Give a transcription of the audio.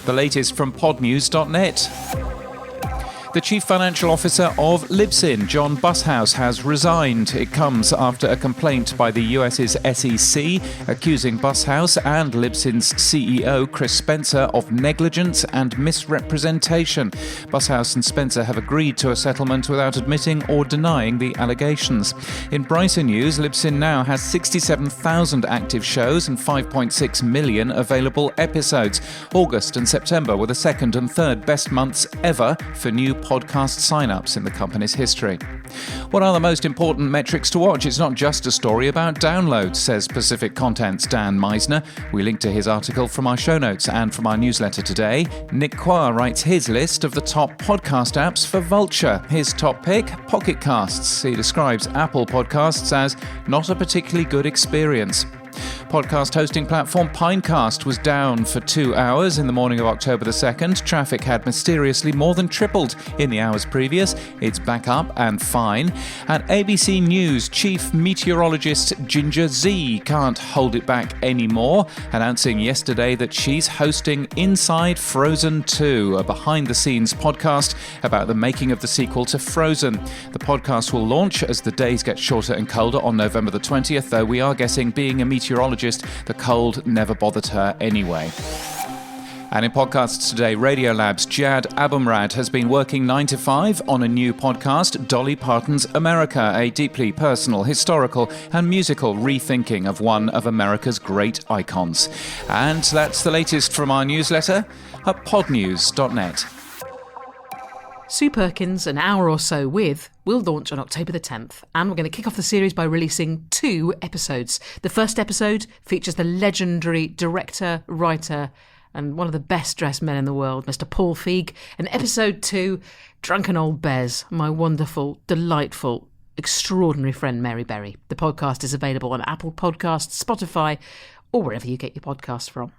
The latest from podnews.net. The Chief Financial Officer of Libsyn, John Bushouse, has resigned. It comes after a complaint by the US's SEC accusing Bushouse and Libsyn's CEO, Chris Spencer, of negligence and misrepresentation. Bushouse and Spencer have agreed to a settlement without admitting or denying the allegations. In brighter news, Libsyn now has 67,000 active shows and 5.6 million available episodes. August and September were the second and third best months ever for new podcast sign-ups in the company's history. What are the most important metrics to watch? It's not just a story about downloads, says Pacific Content's Dan Meisner. We link to his article from our show notes and from our newsletter today. Nick Qua writes his list of the top podcast apps for Vulture. His top pick, Pocket Casts. He describes Apple Podcasts as not a particularly good experience. Podcast hosting platform Pinecast was down for 2 hours in the morning of October the 2nd. Traffic had mysteriously more than tripled in the hours previous. It's back up and fine. And ABC News chief meteorologist Ginger Z can't hold it back anymore, announcing yesterday that she's hosting Inside Frozen 2, a behind-the-scenes podcast about the making of the sequel to Frozen. The podcast will launch as the days get shorter and colder on November the 20th, though we are guessing, being a meteorologist, the cold never bothered her anyway. And in podcasts today, Radiolab's Jad Abumrad has been working 9 to 5 on a new podcast, Dolly Parton's America, a deeply personal, historical and musical rethinking of one of America's great icons. And that's the latest from our newsletter at podnews.net. Sue Perkins, An Hour or So With, will launch on October the 10th, and we're going to kick off the series by releasing 2 episodes. The first episode features the legendary director, writer, and one of the best-dressed men in the world, Mr. Paul Feig, and episode 2, Drunken Old Bez, my wonderful, delightful, extraordinary friend Mary Berry. The podcast is available on Apple Podcasts, Spotify, or wherever you get your podcasts from.